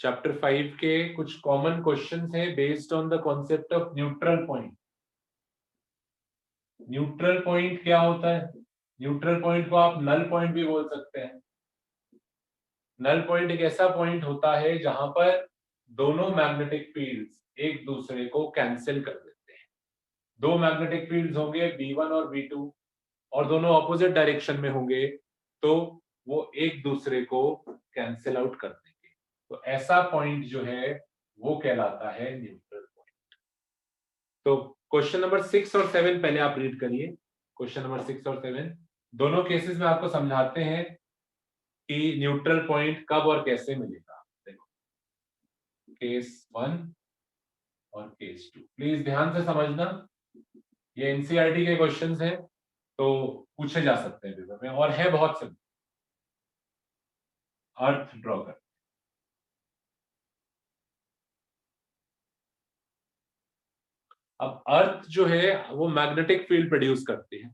Chapter 5 के कुछ common questions हैं based on the concept of neutral point. Neutral point क्या होता है? न्यूट्रल पॉइंट को आप नल पॉइंट भी बोल सकते हैं। नल पॉइंट एक ऐसा पॉइंट होता है जहां पर दोनों मैग्नेटिक फील्ड्स एक दूसरे को कैंसिल कर देते हैं। दो मैग्नेटिक फील्ड्स होंगे V1 और V2 और दोनों ऑपोजिट डायरेक्शन में होंगे तो वो एक दूसरे को कैंसिल आउट कर देंगे। तो ऐसा पॉइंट जो है वो कहलाता है न्यूट्रल पॉइंट। तो क्वेश्चन नंबर 6 और 7 पहले आप रीड करिए। क्वेश्चन नंबर 6 और 7 दोनों केसेस में आपको समझाते हैं कि न्यूट्रल पॉइंट कब और कैसे मिलेगा। देखो, केस 1 और केस 2 प्लीज ध्यान से समझना। ये एनसीईआरटी के क्वेश्चंस हैं तो पूछे जा सकते हैं पेपर में और है बहुत सिंपल। अर्थ ड्रॉ कर, अब अर्थ जो है वो मैग्नेटिक फील्ड प्रोड्यूस करती है।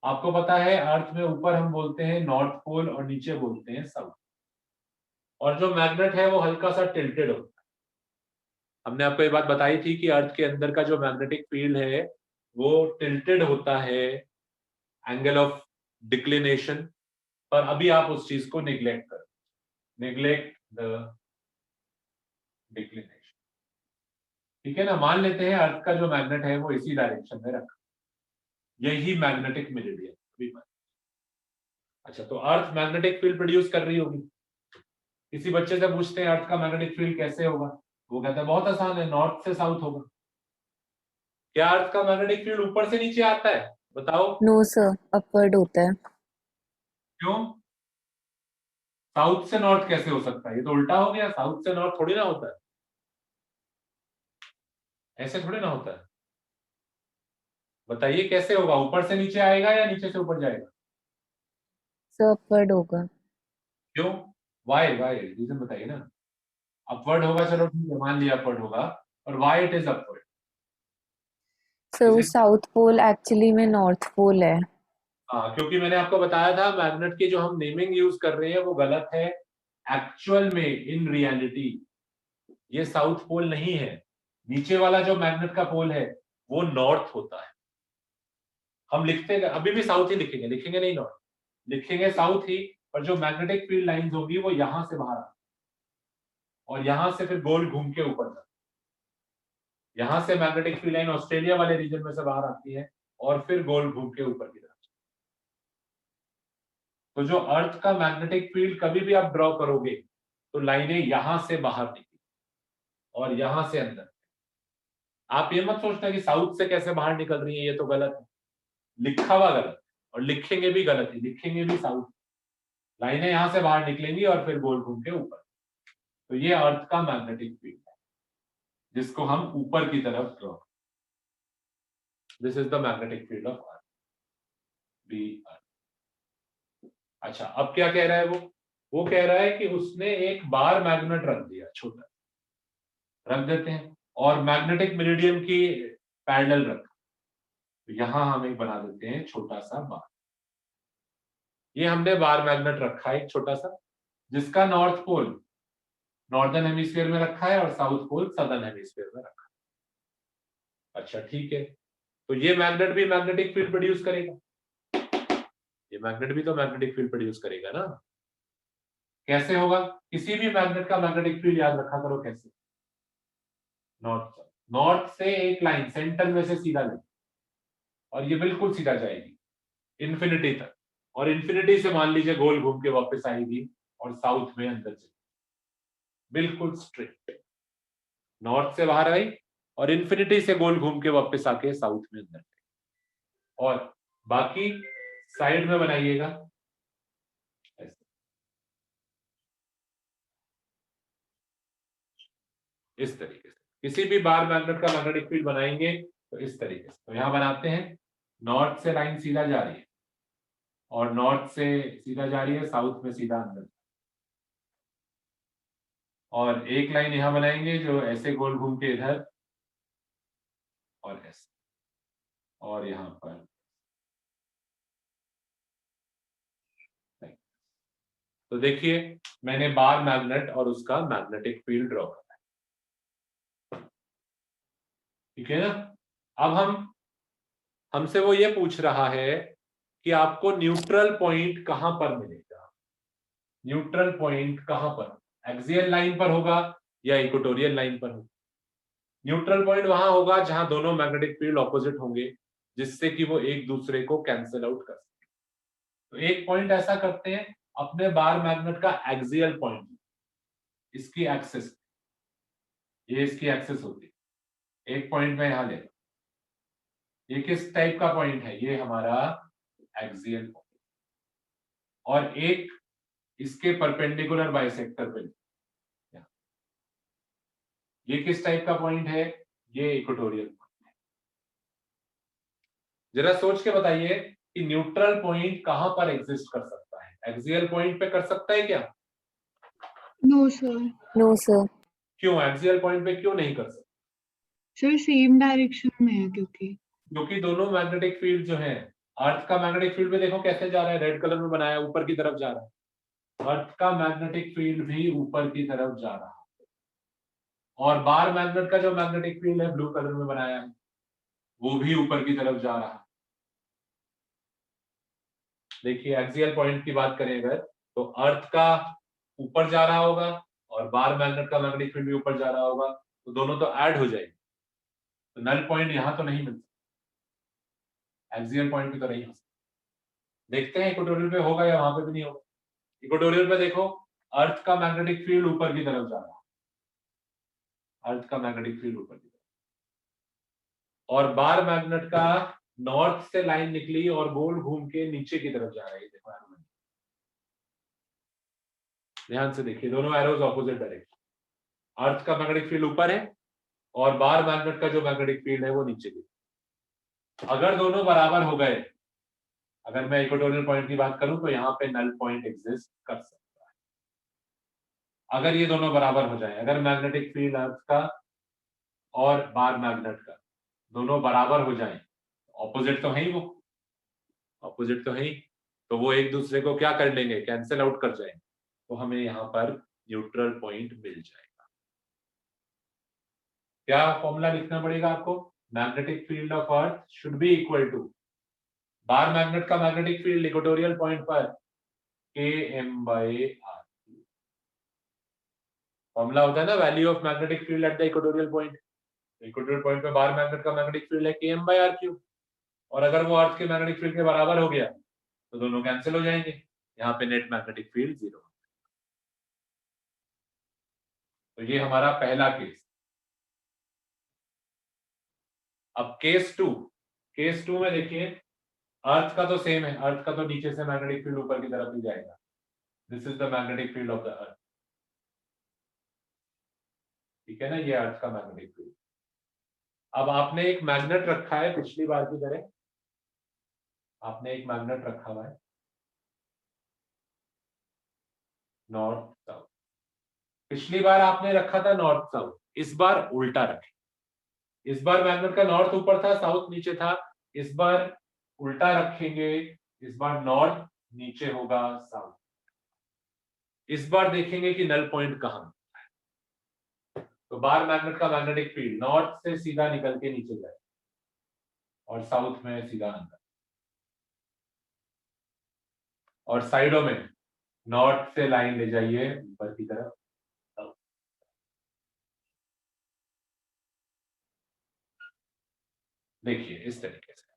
आपको पता है अर्थ में ऊपर हम बोलते हैं नॉर्थ पोल और नीचे बोलते हैं साउथ। और जो मैग्नेट है वो हल्का सा टिल्टेड होता है। हमने आपको ये बात बताई थी कि अर्थ के अंदर का जो मैग्नेटिक फील्ड है वो टिल्टेड होता है एंगल ऑफ डिक्लिनेशन। पर अभी आप उस चीज को निग्लेक्ट कर, निग्लेक्ट द डिक्लिनेशन। ठीक है ना, मान लेते हैं अर्थ का जो मैग्नेट है वो इसी डायरेक्शन में रखा, यही मैग्नेटिक मेरिडियन अभी। अच्छा, तो अर्थ मैग्नेटिक फील्ड प्रोड्यूस कर रही होगी। किसी बच्चे से पूछते हैं अर्थ का मैग्नेटिक फील्ड कैसे होगा, वो कहता है बहुत आसान है, नॉर्थ से साउथ होगा। क्या अर्थ का मैग्नेटिक फील्ड ऊपर से नीचे आता है? बताओ। नो सर, अपवर्ड होता है। क्यों? साउथ से नॉर्थ कैसे हो सकता है? ये तो उल्टा हो गया, साउथ से नॉर्थ थोड़ी ना होता है, ऐसे थोड़ी ना होता है। बताइए कैसे होगा? ऊपर से नीचे आएगा या नीचे से ऊपर जाएगा? सर अपवर्ड होगा। क्यों? वाई वाई रीजन बताइए ना। अपवर्ड होगा, चलो ठीक है, मान लिया अपवर्ड होगा, और why it is upward? Sir वो साउथ पोल एक्चुअली में नॉर्थ पोल है। हाँ, क्योंकि मैंने आपको बताया था मैग्नेट की जो हम नेमिंग यूज कर रहे हैं वो गलत है। एक्चुअल में इन रियलिटी ये साउथ पोल नहीं है। नीचे वाला जो मैग्नेट का पोल है वो नॉर्थ होता है। हम लिखते हैं अभी भी साउथ ही लिखेंगे, लिखेंगे नहीं नॉर्थ, लिखेंगे साउथ ही। पर जो मैग्नेटिक फील्ड लाइंस होगी वो यहां से बाहर आ और यहां से फिर गोल घूम के ऊपर जाती। यहां से मैग्नेटिक फील्ड लाइन ऑस्ट्रेलिया वाले रीजन में से बाहर आती है और फिर गोल घूम के ऊपर की तरफ। तो जो अर्थ का मैग्नेटिक फील्ड कभी भी आप ड्रॉ करोगे तो लाइनें यहां से बाहर निकली और यहां से अंदर। आप ये मत सोचना कि साउथ से कैसे बाहर निकल रही है, ये तो गलत है, लिखा हुआ गलत है, और लिखेंगे भी गलत है, लिखेंगे भी साउथ। लाइनें यहां से बाहर निकलेंगी और फिर गोल घूम के ऊपर। तो ये अर्थ का मैग्नेटिक फील्ड है जिसको हम ऊपर की तरफ draw, this is the magnetic field of earth, B earth. अच्छा, अब क्या कह रहा है वो कह रहा है कि उसने एक बार मैग्नेट रख दिया, छोटा रख देते हैं, और मैग्नेटिक मेरिडियन की पैरेलल रख। तो यहां हम एक बना देते हैं छोटा सा बार। ये हमने बार मैग्नेट रखा है एक छोटा सा, जिसका नॉर्थ पोल नॉर्दर्न हेमिस्फीयर में रखा है और साउथ पोल सदर्न हेमिस्फीयर में रखा है। अच्छा ठीक है, तो ये मैग्नेट भी मैग्नेटिक फील्ड प्रोड्यूस करेगा, ये मैग्नेट भी तो मैग्नेटिक फील्ड प्रोड्यूस करेगा ना। कैसे होगा? किसी भी मैग्नेट का मैग्नेटिक फील्ड याद रखा करो कैसे, नॉर्थ, नॉर्थ से एक लाइन सेंटर में से सीधा ले और ये बिल्कुल सीधा जाएगी इन्फिनिटी तक, और इन्फिनिटी से मान लीजिए गोल घूम के वापस आएगी और साउथ में अंदर चली, बिल्कुल स्ट्रेट नॉर्थ से बाहर आई और इन्फिनिटी से गोल घूम के वापस आके साउथ में अंदर। और बाकी साइड में बनाइएगा ऐसे, इस तरीके से। किसी भी बार मैग्नेट का मैग्नेटिक फील्ड बनाएंगे तो इस तरीके से। तो यहां बनाते हैं, नॉर्थ से लाइन सीधा जा रही है और नॉर्थ से सीधा जा रही है, साउथ में सीधा अंदर, और एक लाइन यहां बनाएंगे जो ऐसे गोल घूम के इधर और ऐसे, और यहां पर तो देखिए मैंने बार मैग्नेट और उसका मैग्नेटिक फील्ड ड्रॉ करा है, ठीक है ना। अब हमसे वो ये पूछ रहा है कि आपको न्यूट्रल पॉइंट कहां पर मिलेगा, न्यूट्रल पॉइंट कहां पर, एक्सियल लाइन पर होगा या इक्वेटोरियल लाइन पर होगा। न्यूट्रल पॉइंट वहां होगा जहां दोनों मैग्नेटिक फील्ड ऑपोजिट होंगे, जिससे कि वो एक दूसरे को कैंसिल आउट कर सके। तो एक पॉइंट ऐसा करते हैं, अपने बार मैग्नेट का एक्सियल पॉइंट, इसकी एक्सिस, ये इसकी एक्सिस होती है, एक पॉइंट में यहां ले, ये किस टाइप का पॉइंट है, ये हमारा एक्सियल पॉइंट, और एक इसके परपेंडिकुलर बाइसेक्टर पे, ये किस टाइप का पॉइंट है, ये इक्वेटोरियल पॉइंट है। जरा सोच के बताइए कि न्यूट्रल पॉइंट कहां पर एग्जिस्ट कर सकता है, एक्सियल पॉइंट पे कर सकता है क्या? No sir. No sir. क्यों एक्सियल पॉइंट पे क्यों नहीं कर सकता? सर सेम डायरेक्शन में है क्योंकि दोनों मैग्नेटिक फील्ड जो है, अर्थ का मैग्नेटिक फील्ड भी देखो कैसे जा रहा है, रेड कलर में बनाया, ऊपर की तरफ जा रहा है, अर्थ का मैग्नेटिक फील्ड भी ऊपर की तरफ जा रहा है, और बार मैग्नेट का जो मैग्नेटिक फील्ड है ब्लू कलर में बनाया है, वो भी ऊपर की तरफ जा रहा है। देखिए एक्सियल पॉइंट की बात करें अगर, तो अर्थ का ऊपर जा रहा होगा और बार मैग्नेट का मैग्नेटिक फील्ड भी ऊपर जा रहा होगा, तो दोनों तो ऐड हो जाएंगे, तो नल पॉइंट यहां तो नहीं मिल सकता, एक्सियल पॉइंट भी तो नहीं हो सकता। देखते हैं इक्वेटोरियल पे होगा या वहां पे भी नहीं होगा। इक्वेटोरियल पे देखो अर्थ का मैग्नेटिक फील्ड ऊपर की तरफ जा रहा है, अर्थ का मैग्नेटिक फील्ड ऊपर की तरफ, और बार मैग्नेट का नॉर्थ से लाइन निकली और गोल घूम के नीचे की तरफ जा रही है। देखो ध्यान से देखिए, दोनों एरोज ऑपोजिट डायरेक्शन, अर्थ का मैग्नेटिक फील्ड ऊपर है और बार मैग्नेट का जो मैग्नेटिक फील्ड है वो नीचे की। अगर दोनों बराबर हो गए, अगर मैं इक्वेटोरियल पॉइंट की बात करूं तो यहाँ पे नल पॉइंट एग्जिस्ट कर सकता है, अगर ये दोनों बराबर हो जाए, अगर मैग्नेटिक फील्ड अर्थ का और बार मैग्नेट का दोनों बराबर हो जाए, ऑपोजिट तो है ही, वो ऑपोजिट तो है ही, तो वो एक दूसरे को क्या कर लेंगे, कैंसिल आउट कर जाएंगे, तो हमें यहाँ पर न्यूट्रल पॉइंट मिल जाएगा। क्या फॉर्मूला लिखना पड़ेगा आपको, magnetic field of earth should be equal to bar magnet का मैग्नेटिक फील्ड इक्वेटोरियल पॉइंट पर Km/r। फॉर्मूला होता है ना, value of magnetic field at the equatorial point, equatorial point पे बार मैग्नेट का मैग्नेटिक फील्ड है Km/r3, और अगर वो अर्थ के मैग्नेटिक फील्ड के बराबर हो गया तो दोनों कैंसिल हो जाएंगे, यहाँ पे नेट मैग्नेटिक फील्ड 0। तो ये हमारा पहला केस। अब केस टू में देखिए, अर्थ का तो सेम है, अर्थ का तो नीचे से मैग्नेटिक फील्ड ऊपर की तरफ ही जाएगा, this is the magnetic field of the अर्थ, ठीक है ना, ये अर्थ का मैग्नेटिक फील्ड। अब आपने एक मैग्नेट रखा है, पिछली बार की तरह आपने एक मैग्नेट रखा हुआ है नॉर्थ साउथ, पिछली बार आपने रखा था नॉर्थ साउथ, इस बार उल्टा रखें, इस बार मैग्नेट का नॉर्थ ऊपर था साउथ नीचे था, इस बार उल्टा रखेंगे, इस बार नॉर्थ नीचे होगा साउथ। इस बार देखेंगे कि नल पॉइंट कहां है, तो बार मैग्नेट का मैग्नेटिक फील्ड नॉर्थ से सीधा निकल के नीचे जाए और साउथ में सीधा अंदर, और साइडों में नॉर्थ से लाइन ले जाइए ऊपर की तरफ, देखिए इस तरीके से।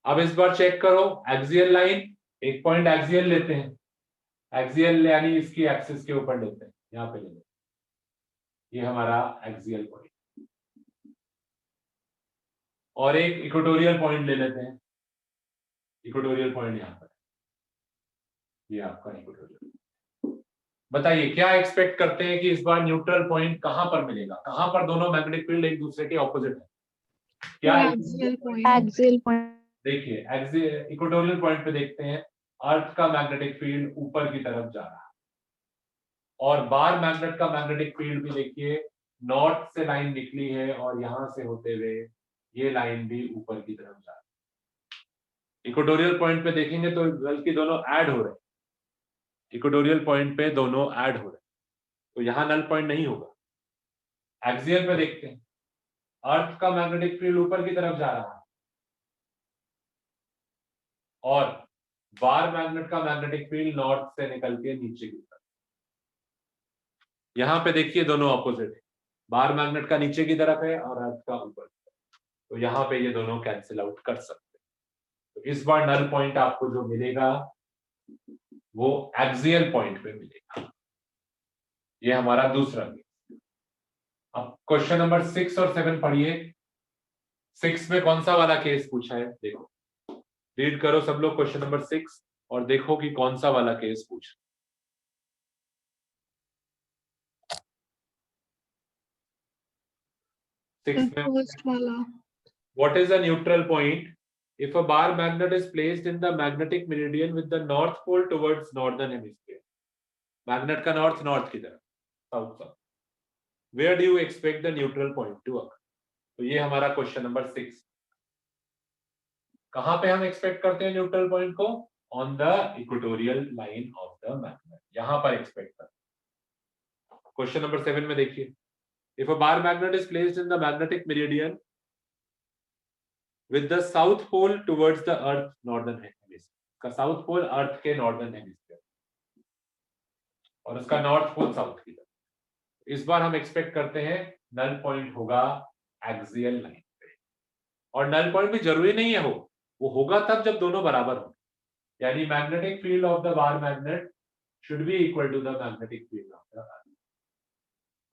अब इस बार चेक करो, एक्सियल लाइन, एक पॉइंट एक्सियल लेते हैं, एक्सियल यानी इसकी एक्सिस के ऊपर लेते हैं, यहाँ पे लेते हैं, ये हमारा एक्सियल पॉइंट, और एक इक्वेटोरियल पॉइंट ले लेते हैं, इक्वेटोरियल पॉइंट यहाँ पर, ये आपका इक्वेटोरियल। बताइए क्या एक्सपेक्ट करते हैं कि इस बार न्यूट्रल पॉइंट कहां पर मिलेगा, कहां पर दोनों मैग्नेटिक फील्ड एक दूसरे के ऑपोजिट है, क्या एक्सियल पॉइंट। देखिए एक्सियल इक्वेटोरियल पॉइंट पे देखते हैं, अर्थ का मैग्नेटिक फील्ड ऊपर की तरफ जा रहा है, और बार मैग्नेट का मैग्नेटिक फील्ड भी देखिए नॉर्थ से लाइन निकली है और यहां से होते हुए ये लाइन भी ऊपर की तरफ जा रही है। इक्वेटोरियल पॉइंट पे देखेंगे तो बल्कि दोनों ऐड हो रहे हैं, इक्वेटोरियल पॉइंट पे दोनों ऐड हो रहे हैं, तो यहां नल पॉइंट नहीं होगा। एक्सियल पे देखते हैं, अर्थ का मैग्नेटिक फील्ड ऊपर की तरफ जा रहा है और बार मैग्नेट का मैग्नेटिक फील्ड नॉर्थ से निकल के नीचे की तरफ। यहां पे देखिए दोनों ऑपोजिट है, बार मैग्नेट का नीचे की तरफ है और अर्थ का ऊपर, तो यहां पे ये दोनों कैंसिल आउट कर सकते हैं। तो इस बार नल पॉइंट आपको जो मिलेगा वो एक्सियल पॉइंट पे मिलेगा। ये हमारा दूसरा केस। अब क्वेश्चन नंबर 6 और 7 पढ़िए। 6 में कौन सा वाला केस पूछा है, देखो रीड करो सब लोग क्वेश्चन नंबर 6 और देखो कि कौन सा वाला केस पूछा। 6 में फर्स्ट वाला। what is a neutral point if a bar magnet is placed in the magnetic meridian with the north pole towards northern hemisphere? Magnet का नॉर्थ नॉर्थ की तरफ, south south, where do you expect the neutral point to occur? तो ये हमारा question number 6। कहां पे हम expect करते हैं न्यूट्रल पॉइंट को? On the equatorial line of the magnet, यहां पर एक्सपेक्ट करते हैं। क्वेश्चन नंबर 7 में देखिए, if a bar magnet is placed in the magnetic meridian with the south pole towards the earth northern hemisphere, का south pole अर्थ के northern hemisphere और उसका नॉर्थ पोल साउथ की तरफ, इस बार हम एक्सपेक्ट करते हैं नल पॉइंट होगा एक्सियल लाइन पे। और नल पॉइंट भी जरूरी नहीं है हो, वो होगा तब जब दोनों बराबर हो, यानी magnetic field of the bar magnet should be equal to the magnetic field of the earth.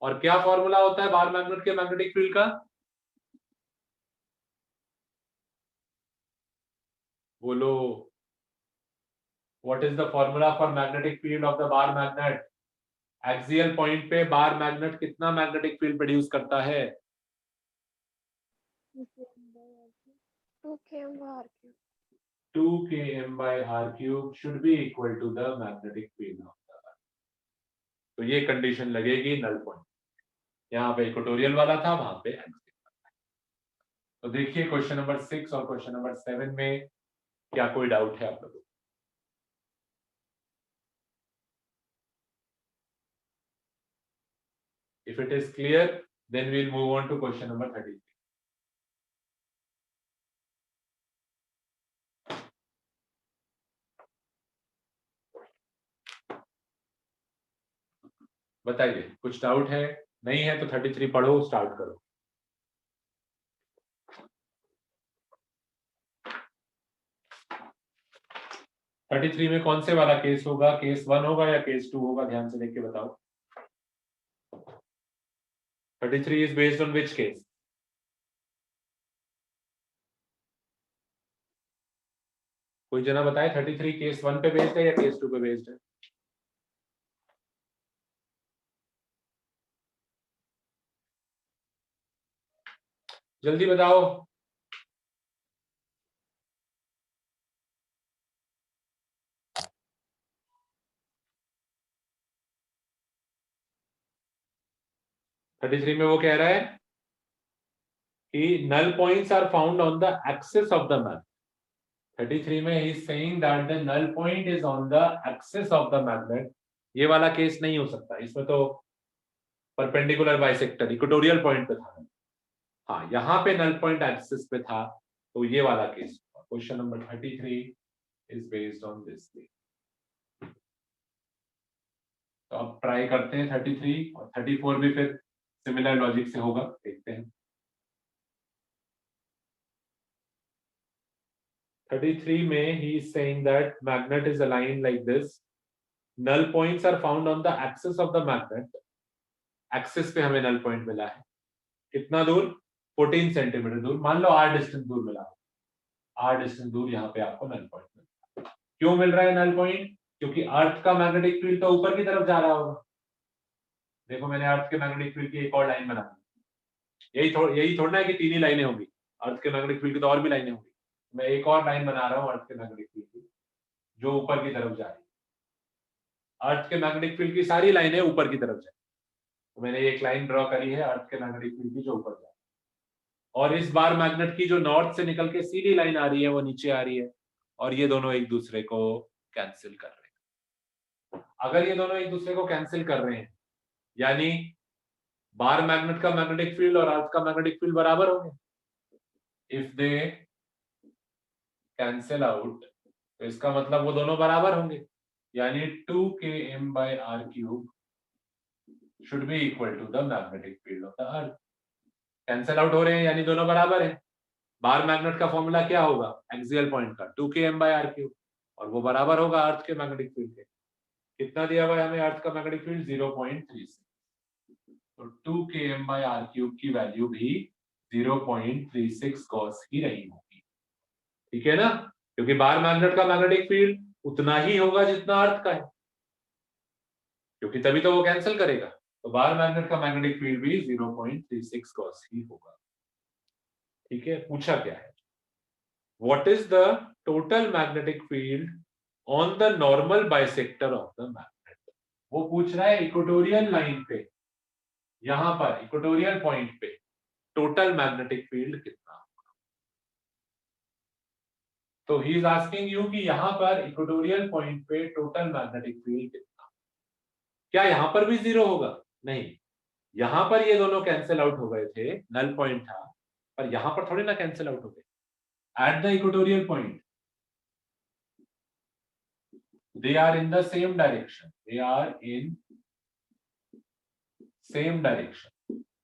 और क्या फॉर्मूला होता है बार मैग्नेट के मैग्नेटिक फील्ड का? बोलो, what is the formula for magnetic field of the bar magnet? Axial point पे bar magnet कितना magnetic field produce करता है? 2 km by r cube should be equal to the magnetic field of the earth। तो ये condition लगेगी null point, यहाँ पे equatorial वाला था, वहां पे एक्सियल वाला था। तो देखिए क्वेश्चन नंबर 6 और क्वेश्चन नंबर 7 में क्या कोई डाउट है आप लोगों को? If it is clear, then we'll move on to question number 33. बताइए, कुछ डाउट है? नहीं है तो 33 पढ़ो, स्टार्ट करो। थर्टी थ्री में कौन से वाला केस होगा? केस 1 होगा या केस 2 होगा? ध्यान से देख के बताओ। 33 is based on which case? कोई जना बताए 33 केस 1 पे बेस्ड है या केस 2 पे बेस्ड है? जल्दी बताओ। थर्टी थ्री में वो कह रहा है कि null points are found on the axis of the magnet। 33 में he is saying that the null point is on the axis of the magnet। ये वाला केस नहीं हो सकता, इसमें तो परपेंडिकुलर बाइसेक्टर इक्वेटोरियल पॉइंट पे था। हाँ, यहाँ पे नल पॉइंट एक्सिस पे था, तो ये वाला case. Question number 33 is based on this. तो अब ट्राई करते हैं 33 और 34 भी फिर सिमिलर लॉजिक से होगा, देखते हैं। 33 में he is saying that magnet is aligned like this, null points are found on the axis of the magnet। Axis पे हमें नल पॉइंट मिला है, कितना दूर? 14 सेंटीमीटर दूर, मान लो r डिस्टेंस दूर मिला, r डिस्टेंस दूर यहाँ पे आपको नल पॉइंट मिला। क्यों मिल रहा है नल पॉइंट? क्योंकि अर्थ का मैग्नेटिक फील्ड तो ऊपर की तरफ जा रहा होगा। देखो मैंने अर्थ के मैग्नेटिक फील्ड की एक और लाइन बना दी, यही थोड़ा है कि 3 ही लाइनें होंगी, अर्थ के मैग्नेटिक फील्ड की तो और भी लाइनें होंगी। मैं एक और लाइन बना रहा हूँ अर्थ के मैग्नेटिक फील्ड की, जो ऊपर की तरफ जा रही है। अर्थ के मैग्नेटिक फील्ड की सारी लाइनें ऊपर की तरफ जाए, तो मैंने एक लाइन ड्रॉ करी है अर्थ के मैग्नेटिक फील्ड की जो ऊपर जा रही है, और इस बार मैग्नेट की जो नॉर्थ से निकल के सीधी लाइन आ रही है वो नीचे आ रही है, और ये दोनों एक दूसरे को कैंसिल कर रहे हैं। अगर ये दोनों एक दूसरे को कैंसिल कर रहे हैं यानी बार मैग्नेट का मैग्नेटिक फील्ड और अर्थ का मैग्नेटिक फील्ड बराबर होंगे। इफ दे कैंसिल आउट तो इसका मतलब वो दोनों बराबर होंगे, यानी 2km/r³ should be equal to the magnetic field of the earth। Cancel out हो रहे हैं यानी दोनों बराबर हैं। बार मैग्नेट का फॉर्मूला क्या होगा एक्सियल पॉइंट का 2km/r³ और वो बराबर होगा अर्थ के मैग्नेटिक फील्ड के। कितना दिया हुआ है हमें अर्थ का मैग्नेटिक फील्ड 0.36, तो 2km/r³ की वैल्यू भी 0.36 गॉस की रही होगी। ठीक है ना, क्योंकि बार मैग्नेट का मैग्नेटिक फील्ड उतना ही होगा जितना अर्थ का है, क्योंकि तभी तो वो कैंसिल करेगा। तो बार मैग्नेट का मैग्नेटिक फील्ड भी 0.36 गॉस ही होगा। ठीक है, पूछा क्या है, what is the total magnetic field on the normal bisector of the magnet. वो पूछ रहा है इक्वेटोरियल लाइन पे, यहां पर इक्वेटोरियल पॉइंट पे टोटल मैग्नेटिक फील्ड कितना होगा। तो ही इज आस्किंग यू कि यहां पर इक्वेटोरियल पॉइंट पे टोटल मैग्नेटिक फील्ड कितना। क्या यहां पर भी जीरो होगा, नहीं, यहां पर ये दोनों कैंसिल आउट हो गए थे, नल पॉइंट था, पर यहां पर थोड़ी ना कैंसिल आउट हो गए। Eight the equatorial point they are in the same direction, they are in same direction।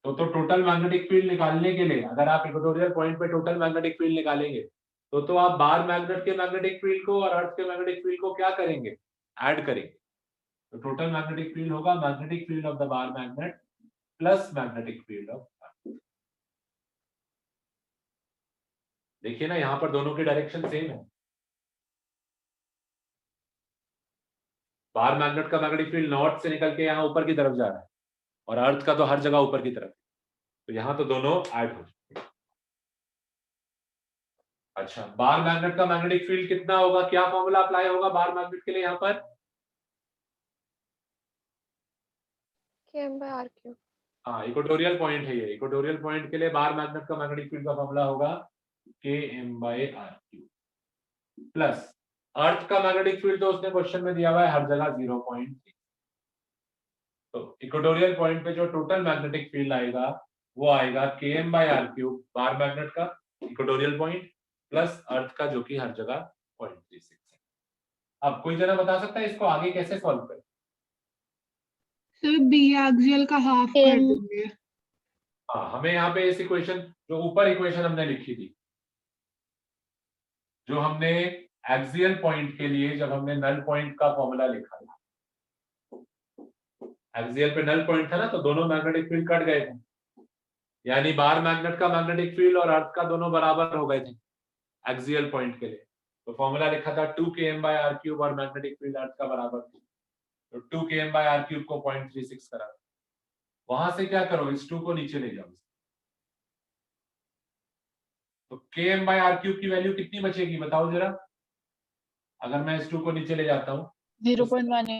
तो टोटल मैग्नेटिक फील्ड निकालने के लिए अगर आप इक्वेटोरियल पॉइंट पे टोटल मैग्नेटिक फील्ड निकालेंगे तो आप बार मैग्नेट के मैग्नेटिक फील्ड को और अर्थ के मैग्नेटिक फील्ड को क्या करेंगे, ऐड करेंगे। तो टोटल मैग्नेटिक फील्ड होगा magnetic field of the bar magnet plus magnetic field of अर्थ। देखिए ना, यहां पर दोनों की डायरेक्शन सेम है। बार मैग्नेट का मैग्नेटिक फील्ड नॉर्थ से निकल के यहाँ ऊपर की तरफ जा रहा है और अर्थ का तो हर जगह ऊपर की तरफ, तो यहां तो दोनों ऐड हो जाएंगे। अच्छा, बार मैग्नेट का मैग्नेटिक फील्ड कितना होगा, क्या फॉर्मूला अप्लाई होगा बार मैग्नेट के लिए यहाँ पर, km/r³। हाँ इक्वेटोरियल पॉइंट है ये, इक्वेटोरियल पॉइंट के लिए बार मैग्नेट का मैग्नेटिक फील्ड का फॉर्मूला होगा km/r³ प्लस अर्थ का मैग्नेटिक फील्ड तो उसने क्वेश्चन में दिया हुआ है हर जगह 0.3। तो इक्वेटोरियल पॉइंट पे जो टोटल मैग्नेटिक फील्ड आएगा वो आएगा km/r³ बार मैग्नेट का इक्वेटोरियल पॉइंट प्लस अर्थ का जो कि हर जगह 0.36 है। अब कोई जना बता सकता है इसको आगे कैसे सॉल्व करें। सर बी एक्सियल का हाफ कर देंगे। हाँ, हमें यहाँ पे इस इक्वेशन जो ऊपर इक्वेशन हमने लिखी थी, जो हमने एक्सियल पॉइंट के लिए जब हमने नल पॉइंट का फॉर्मूला लिखा था, एक्सियल पे नल पॉइंट था ना, तो दोनों मैग्नेटिक फील्ड कट गए थे, यानी बार मैग्नेट का मैग्नेटिक फील्ड और अर्थ का दोनों बराबर हो गए थे एक्सियल पॉइंट के लिए। तो फॉर्मूला लिखा था 2km/r³ और मैग्नेटिक फील्ड अर्थ का बराबर थी, तो 2km/r³ को 0.36 करा। वहां से क्या करो, इस 2 को नीचे ले जाओ, तो km/r³ की वैल्यू कितनी बचेगी बताओ जरा। अगर मैं इस 2 को नीचे ले जाता हूँ 0.18।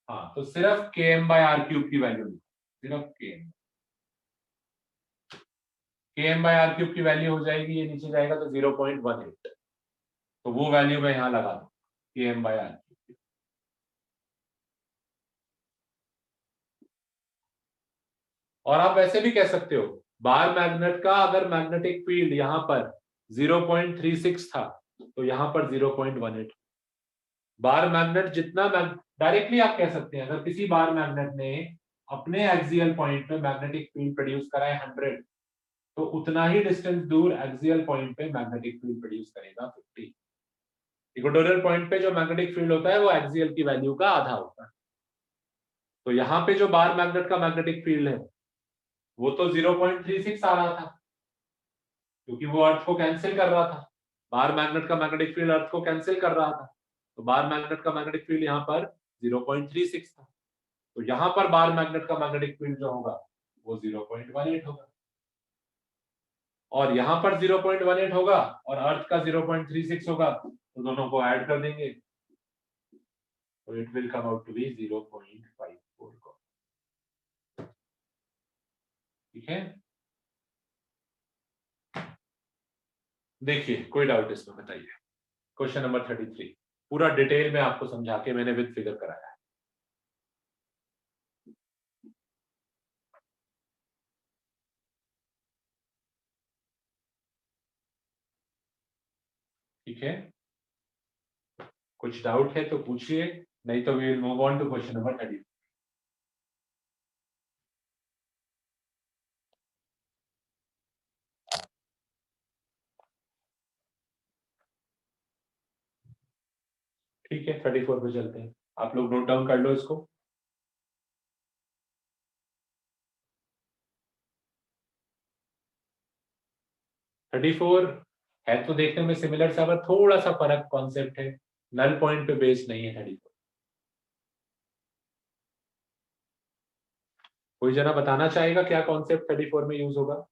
हाँ, तो सिर्फ km/r³ की वैल्यू, सिर्फ km/r³ की वैल्यू हो जाएगी, ये नीचे जाएगा तो 0.18, तो वो वैल्यू मैं यहां लगा दूं km/r³। और आप वैसे भी कह सकते हो बार मैग्नेट का अगर मैग्नेटिक फील्ड यहां पर 0.36 था तो यहां पर 0.18। बार मैग्नेट जितना डायरेक्टली आप कह सकते हैं अगर किसी बार मैग्नेट ने अपने एक्सियल पॉइंट पे मैग्नेटिक फील्ड प्रोड्यूस करा है 100, तो उतना ही डिस्टेंस दूर एक्सियल पॉइंट पे मैग्नेटिक फील्ड प्रोड्यूस करेगा 50। इक्वेटोरियल पॉइंट पे जो मैग्नेटिक फील्ड होता है वो एक्सियल की वैल्यू का आधा होता है। तो यहाँ पे जो बार मैग्नेट का मैग्नेटिक फील्ड है वो तो 0.36 आ रहा था, क्योंकि वो अर्थ को कैंसिल कर रहा था। बार मैग्नेट का मैग्नेटिक फील्ड अर्थ को कैंसिल कर रहा था, तो बार मैग्नेट का मैग्नेटिक फील्ड यहाँ पर 0.36 था। तो यहाँ पर बार मैग्नेट का मैग्नेटिक फील्ड जो होगा वो 0.18 होगा, और यहाँ पर 0.18 होगा और अर्थ का 0.36 होगा, तो दोनों को ऐड कर देंगे तो it will come out to be 0.54। ठीक है, देखिए कोई डाउट इसमें बताइए, क्वेश्चन नंबर 33 पूरा डिटेल में आपको समझा के मैंने विद फिगर कराया है। ठीक है, कुछ डाउट है तो पूछिए, नहीं तो we will move on to question number 30। ठीक है, 34 पे चलते हैं। आप लोग नोट डाउन कर लो इसको। थर्टी फोर है तो देखने में सिमिलर सा, पर थोड़ा सा फर्क कॉन्सेप्ट है, नल पॉइंट पे बेस्ड नहीं है 34। कोई जना बताना चाहेगा क्या कॉन्सेप्ट 34 में यूज होगा?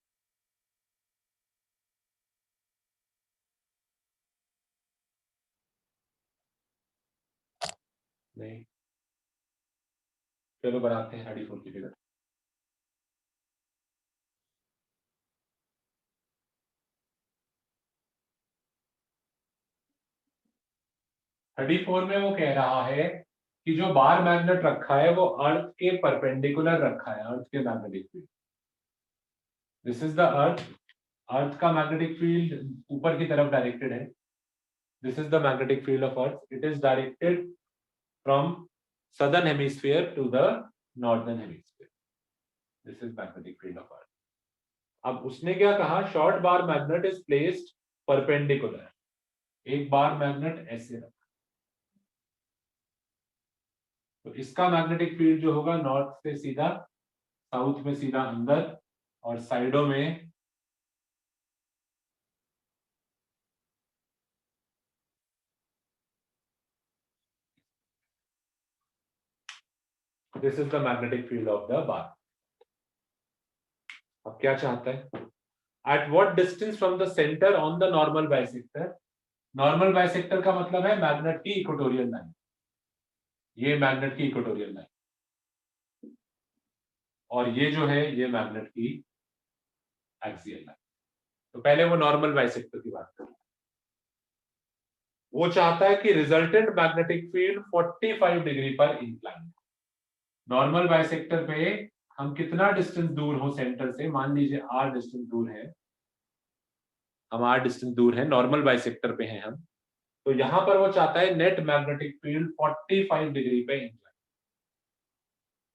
नहीं, चलो बनाते हैं 34 की फिगर। थर्टी फोर में वो कह रहा है कि जो बार मैग्नेट रखा है वो अर्थ के परपेंडिकुलर रखा है, अर्थ के magnetic field. This is the earth, earth का मैग्नेटिक फील्ड ऊपर की तरफ डायरेक्टेड है। This is the magnetic field of earth, it is directed from southern hemisphere to the northern hemisphere. This is magnetic field of Earth. अब उसने क्या कहा, short bar magnet is placed perpendicular, एक bar magnet ऐसे रखा, तो इसका magnetic field जो होगा नॉर्थ से सीधा साउथ में सीधा अंदर, और साइडों में this is the magnetic field of the बार। अब क्या चाहता है, at what distance from the centre on the normal bisector. Normal bisector का मतलब है मैग्नेट की इक्वेटोरियल लाइन, ये मैग्नेट की इक्वेटोरियल लाइन, और ये जो है ये मैग्नेट की एक्सियल लाइन। तो पहले वो नॉर्मल बाइसेक्टर की बात करें। वो चाहता है कि रिजल्टेंट मैग्नेटिक फील्ड 45 डिग्री पर इंक्लाइन। नॉर्मल बाइसेक्टर पे हम कितना डिस्टेंस दूर हो सेंटर से, मान लीजिए r डिस्टेंस दूर है, हम r डिस्टेंस दूर है, नॉर्मल बाइसेक्टर पे हैं हम, तो यहां पर वो चाहता है नेट मैग्नेटिक फील्ड 45 डिग्री पे इंक्लाइन।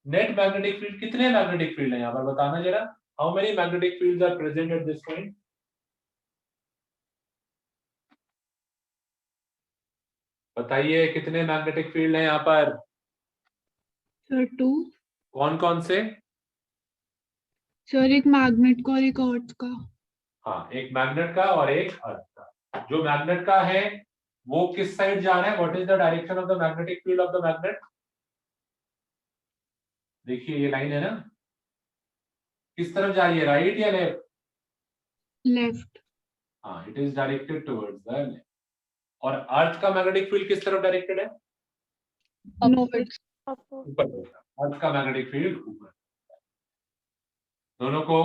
नेट मैग्नेटिक फील्ड, कितने मैग्नेटिक फील्ड है यहां पर बताना जरा, how many magnetic fields are present at this point? बताइए कितने मैग्नेटिक फील्ड हैं यहाँ पर? सर 2। कौन कौन से? सर एक मैग्नेट का और एक अर्थ का। हाँ, एक मैग्नेट का और एक अर्थ का। जो मैग्नेट का है वो किस साइड जा रहा है, what is the direction of the magnetic field of the magnet? देखिए ये लाइन है ना, किस तरफ जा रही है, राइट या लेफ्ट? लेफ्ट। हाँ, it is directed towards the left. और अर्थ का मैग्नेटिक फील्ड किस तरफ डायरेक्टेड है? नॉर्थ। ऊपर। अर्थ का मैग्नेटिक फील्ड ऊपर। दोनों को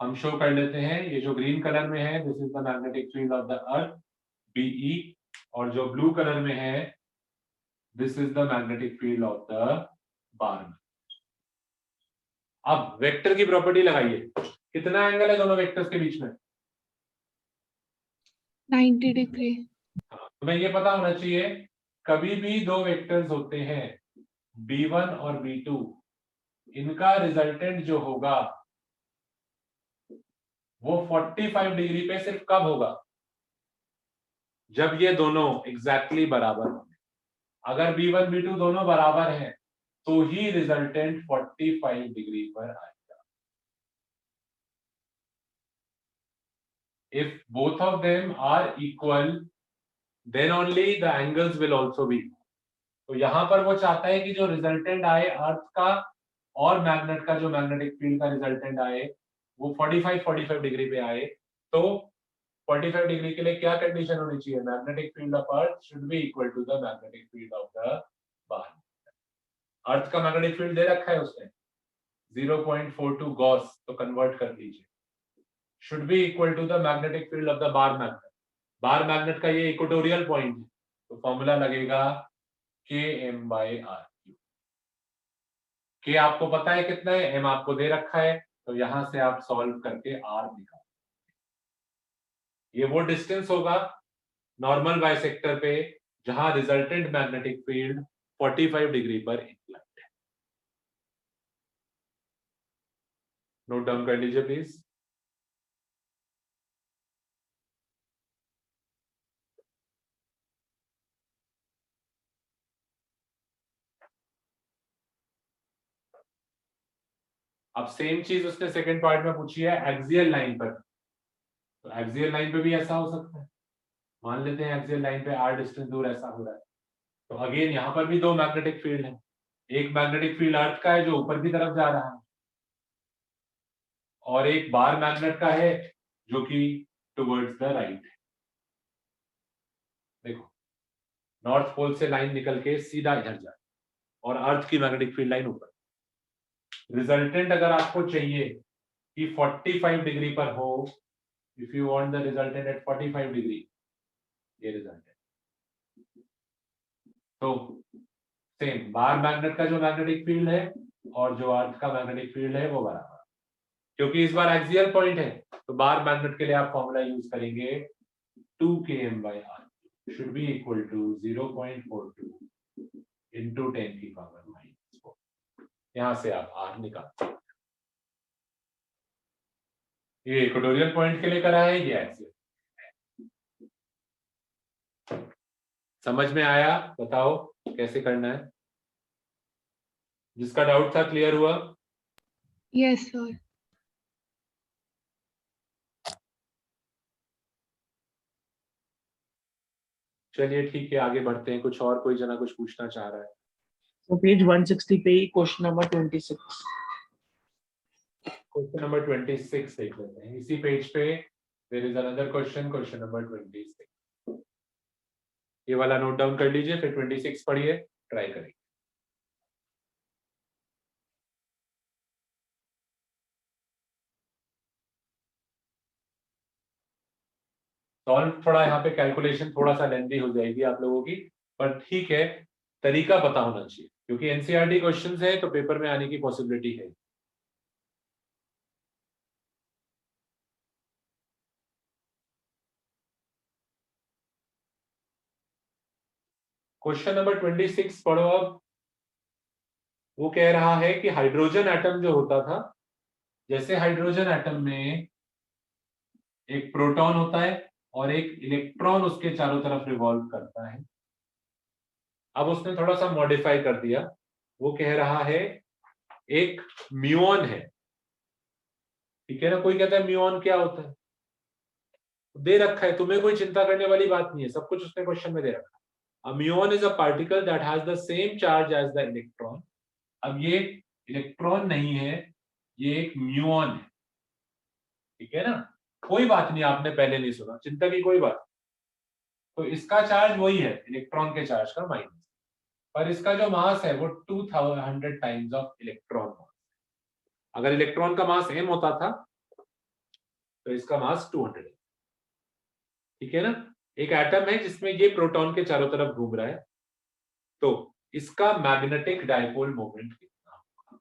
हम शो कर लेते हैं। ये जो ग्रीन कलर में है this is the magnetic field of the earth BE, और जो ब्लू कलर में है this is the magnetic field of the बार। अब वेक्टर की प्रॉपर्टी लगाइए, कितना एंगल है दोनों वेक्टर्स के बीच में? 90 डिग्री। तुम्हें ये पता होना चाहिए, कभी भी दो वेक्टर्स होते हैं B1 और B2, इनका रिजल्टेंट जो होगा वो 45 डिग्री पे सिर्फ कब होगा, जब ये दोनों एग्जैक्टली बराबर होंगे। अगर B1 B2 दोनों बराबर हैं तो ही रिजल्टेंट 45 डिग्री पर आएगा। If both of them are equal then only the angles will also be. तो यहां पर वो चाहता है कि जो रिजल्टेंट आए अर्थ का और मैग्नेट का, जो मैग्नेटिक फील्ड का रिजल्टेंट आए वो 45 डिग्री पे आए। तो 45 डिग्री के लिए क्या कंडीशन होनी चाहिए, magnetic field of earth should be equal to the magnetic field of the bar. Earth का मैग्नेटिक फील्ड दे रखा है उसने 0.42 गॉस, तो कन्वर्ट कर लीजिए, should be equal to the magnetic field of the bar magnet bar magnet का ये equatorial point है, तो फॉर्मूला लगेगा Km/r। के आपको पता है कितना है, m आपको दे रखा है, तो यहां से आप सॉल्व करके r निकाल। ये वो डिस्टेंस होगा नॉर्मल बाइसेक्टर पे जहां रिजल्टेंट मैग्नेटिक फील्ड 45 डिग्री पर इंक्लाइंड है। नोट डाउन कर लीजिए प्लीज। अब सेम चीज उसने सेकंड पार्ट में पूछी है एक्सियल लाइन पर, तो एक्सियल लाइन पे भी ऐसा हो सकता है। मान लेते हैं एक्सियल लाइन पे r डिस्टेंस दूर ऐसा हो रहा है, तो अगेन यहाँ पर भी दो मैग्नेटिक फील्ड है। एक मैग्नेटिक फील्ड अर्थ का है जो ऊपर की तरफ जा रहा है, और एक बार मैग्नेट का है जो कि टुवर्ड्स द राइट है। देखो नॉर्थ पोल से लाइन निकल के सीधा इधर जाए और अर्थ की मैग्नेटिक फील्ड लाइन ऊपर। रिजल्टेंट अगर आपको चाहिए कि 45 डिग्री पर हो, if you want the resultant at 45 degree, ये रिजल्टेंट। तो सेम बार मैग्नेट का जो मैग्नेटिक फील्ड है और जो अर्थ का मैग्नेटिक फील्ड है वो बराबर, क्योंकि इस बार एक्सियल पॉइंट है, तो बार मैग्नेट के लिए आप फॉर्मूला यूज करेंगे 2Km/r should be equal to 0.42 into 10 की पावर -4। यहां से आप r निकालते हैं। ये इक्वेटोरियल पॉइंट के लिए करा है, ये एक्सियल। समझ में आया? बताओ कैसे करना है। जिसका डाउट था क्लियर हुआ? Yes sir. चलिए ठीक है, आगे बढ़ते हैं। कुछ और कोई जना कुछ पूछना चाह रहा है? So page 160 पे क्वेश्चन नंबर 26। क्वेश्चन नंबर 26 देख लेते हैं। इसी पेज पे there is another question, question number 26। ये वाला नोट डाउन कर लीजिए, फिर 26 पढ़िए, ट्राई करेंगे। सॉल्व थोड़ा यहाँ पे कैलकुलेशन थोड़ा सा लेंथी हो जाएगी आप लोगों की, पर ठीक है, तरीका पता होना चाहिए, क्योंकि एनसीईआरटी क्वेश्चंस है तो पेपर में आने की पॉसिबिलिटी है। क्वेश्चन नंबर 26 पढ़ो अब। वो कह रहा है कि हाइड्रोजन एटम जो होता था, जैसे हाइड्रोजन एटम में एक प्रोटॉन होता है और एक इलेक्ट्रॉन उसके चारों तरफ रिवॉल्व करता है। अब उसने थोड़ा सा मॉडिफाई कर दिया। वो कह रहा है एक म्यूऑन है, ठीक है ना। कोई कहता है म्यूऑन क्या होता है, दे रखा है, तुम्हें कोई चिंता करने वाली बात नहीं है, सब कुछ उसने क्वेश्चन में दे रखा है। A muon is a particle that has the same charge as the electron। अब ये इलेक्ट्रॉन नहीं है, ये एक म्यूऑन है, ठीक है ना। कोई बात नहीं, आपने पहले नहीं सुना, चिंता की कोई बात। तो इसका चार्ज वही है इलेक्ट्रॉन के चार्ज का माइनस, पर इसका जो मास है वो 200 टाइम्स ऑफ इलेक्ट्रॉन मास। अगर इलेक्ट्रॉन का मास m होता था तो इसका मास 200 है, ठीक है ना। एक एटम है जिसमें ये प्रोटॉन के चारों तरफ घूम रहा है, तो इसका मैग्नेटिक डाइपोल मोमेंट कितना होगा?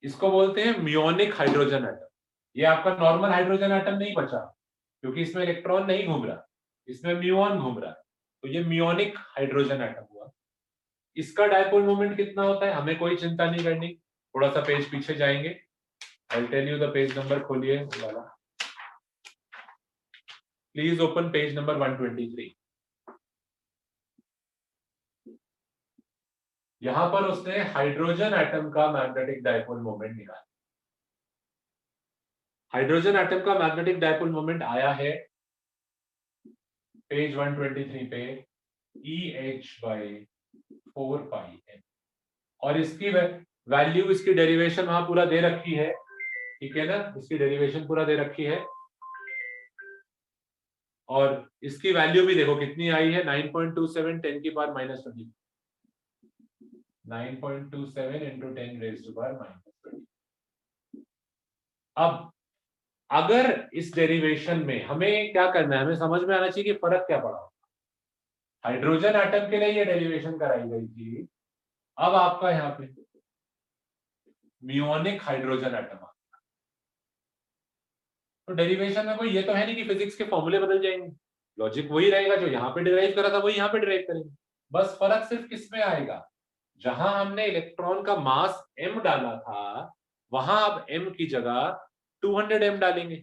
इसको बोलते हैं म्यूनिक हाइड्रोजन एटम। ये आपका नॉर्मल हाइड्रोजन एटम नहीं बचा, क्योंकि इसमें इलेक्ट्रॉन नहीं घूम रहा, इसमें म्यूऑन घूम रहा है, तो ये म्यूनिक हाइड्रोजन एटम हुआ। इसका डाइपोल मोमेंट कितना होता है हमें कोई चिंता नहीं करनी, थोड़ा सा पेज पीछे जाएंगे। I tell you the page number, खोलिए वाला, प्लीज ओपन पेज नंबर 123। यहां पर उसने हाइड्रोजन एटम का मैग्नेटिक डाइपोल मोमेंट निकाला। हाइड्रोजन एटम का मैग्नेटिक डाइपोल मोमेंट आया है पेज 123 पे EH/4πm, और इसकी वैल्यू, इसकी डेरिवेशन वहां पूरा दे रखी है, ठीक है ना। इसकी डेरिवेशन पूरा दे रखी है, और इसकी वैल्यू भी देखो कितनी आई है, 9.27 10 की power -20, 9.27 into 10 raised to power -20। अब अगर इस डेरिवेशन में हमें क्या करना है, हमें समझ में आना चाहिए कि फर्क क्या पड़ा। हाइड्रोजन एटम के लिए ये डेरिवेशन कराई गई थी, अब आपका यहाँ पे म्यूनिक हाइड्रोजन एटम। तो डेरिवेशन में कोई ये तो है नहीं कि फिजिक्स के फॉर्मूले बदल जाएंगे, लॉजिक वही रहेगा, जो यहाँ पे डिराइव करा था वही यहाँ पे डिराइव करेंगे। बस फर्क सिर्फ किसमें आएगा, जहां हमने इलेक्ट्रॉन का मास m डाला था वहां अब m की जगह 200 m डालेंगे,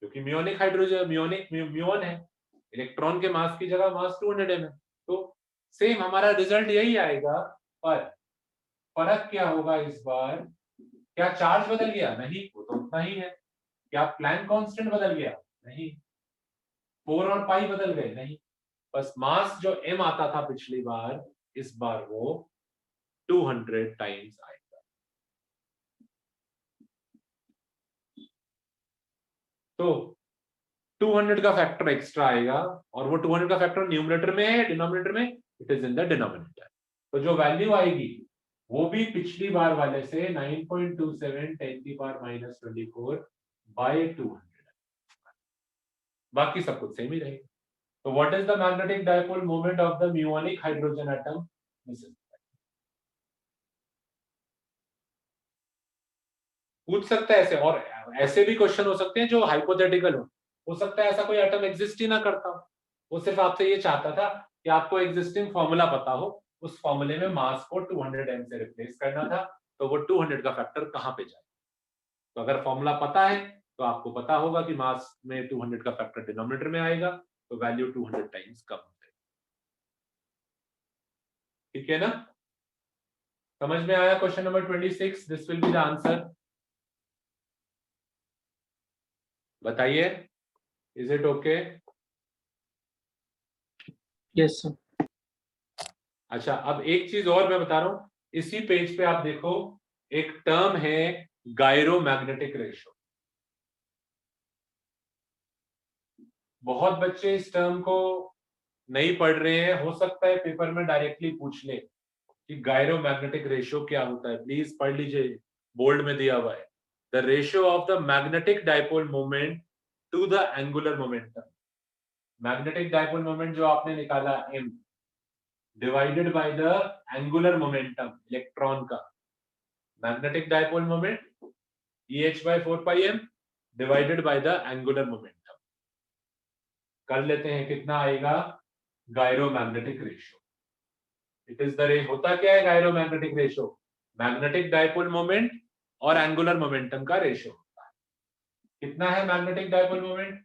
क्योंकि म्यूनिक हाइड्रोजन म्यून है, इलेक्ट्रॉन के मास की जगह मास 200 m है। तो सेम हमारा रिजल्ट यही आएगा, पर फर्क क्या होगा इस बार, क्या चार्ज बदल गया? नहीं, वो तो उतना ही है। क्या प्लैंक कांस्टेंट बदल गया? नहीं। 4 और पाई बदल गए? नहीं। बस मास जो m आता था पिछली बार, इस बार वो 200 टाइम्स आएगा। तो 200 का फैक्टर एक्स्ट्रा आएगा, और वो 200 का फैक्टर न्यूमरेटर में है, डिनोमिनेटर में it is in the denominator. तो जो वैल्यू आएगी वो भी पिछली बार वाले से 9.27 10⁻⁻24 बाय 200, बाकी सब कुछ सेम ही रहेगा। तो what is the magnetic dipole moment of the Munich hydrogen atom? पूछ सकता है ऐसे, और ऐसे भी क्वेश्चन हो सकते हैं जो हाइपोथेटिकल हो सकता है ऐसा कोई एटम एग्जिस्ट ही ना करता हो, वो सिर्फ आपसे ये चाहता था कि आपको एग्जिस्टिंग फॉर्मूला पता हो, उस फॉर्मूले में मास को 200 m से रिप्लेस करना था, तो वो 200 का फैक्टर कहां पे जाए। तो अगर फॉर्मूला पता है तो आपको पता होगा कि मास में 200 का फैक्टर डिनोमिनेटर में आएगा, तो वैल्यू 200 टाइम्स कम हो जाएगी। ठीक है ना, समझ में आया? Question number 26, this will be the answer. बताइए, is it okay? Yes sir. अच्छा, अब एक चीज और मैं बता रहा हूं, इसी पेज पे आप देखो, एक टर्म है गायरोमैग्नेटिक रेशो। बहुत बच्चे इस टर्म को नहीं पढ़ रहे हैं, हो सकता है पेपर में डायरेक्टली पूछ ले कि गायरोमैग्नेटिक रेशो क्या होता है। प्लीज पढ़ लीजिए, बोल्ड में दिया हुआ है, the ratio of the magnetic dipole moment to the angular momentum. Magnetic dipole moment जो आपने निकाला m divided by the angular momentum electron का, magnetic dipole moment EH/4πm divided by the angular momentum. कर लेते हैं, कितना आएगा gyromagnetic ratio. It is the होता क्या है gyromagnetic ratio? Magnetic dipole moment और एंगुलर मोमेंटम का रेशियो होता है। कितना है मैग्नेटिक डायपोल मोमेंट?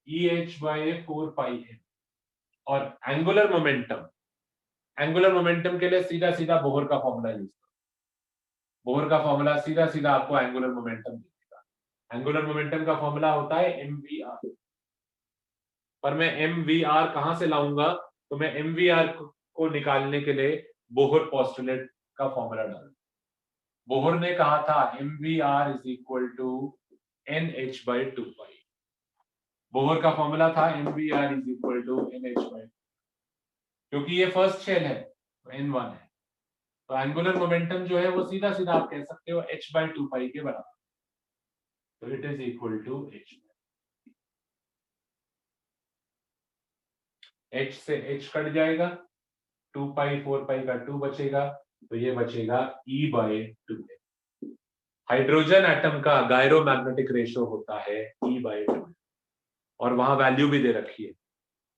EH/4πm। और एंगुलर मोमेंटम के लिए सीधा सीधा बोहर का फॉर्मूला यूज करो। बोहर का फॉर्मूला सीधा सीधा आपको एंगुलर मोमेंटम देगा। एंगुलर मोमेंटम का फॉर्मूला होता है mvr, पर मैं mvr कहां से लाऊंगा? तो मैं mvr को निकालने के लिए बोहर पोस्टुलेट का फॉर्मूला डालूंगा। बोहर ने कहा था mvr is equal to nh/2π। Bohr का फॉर्मूला था mvr is equal to nh/2, क्योंकि ये फर्स्ट शेल है तो n1 है, तो एंगुलर मोमेंटम जो है वो सीधा सीधा आप कह सकते हो h/2π के बराबर, तो it is equal to h से h कट जाएगा, 2π 4π का 2 बचेगा, तो ये बचेगा E/2। हाइड्रोजन एटम का गायरोमैग्नेटिक रेशियो होता है E/2, और वहां वैल्यू भी दे रखी है।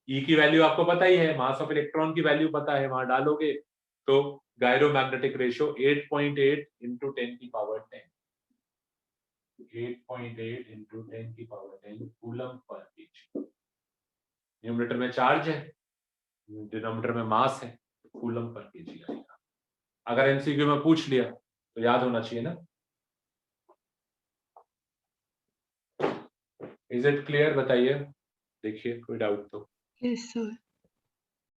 E की वैल्यू आपको पता ही है, मास ऑफ इलेक्ट्रॉन की वैल्यू पता है, वहां डालोगे तो गायरोमैग्नेटिक रेशियो 8.8 into 10 की पावर 10, 8.8 into 10 की power 10 coulomb per KG. Numerator में चार्ज है, डिनोमिनेटर में मास है, कूलम पर केजी आएगा। अगर एमसीक्यू में पूछ लिया तो याद होना चाहिए ना। Is it clear? बताइए, देखिए कोई डाउट तो। Yes sir.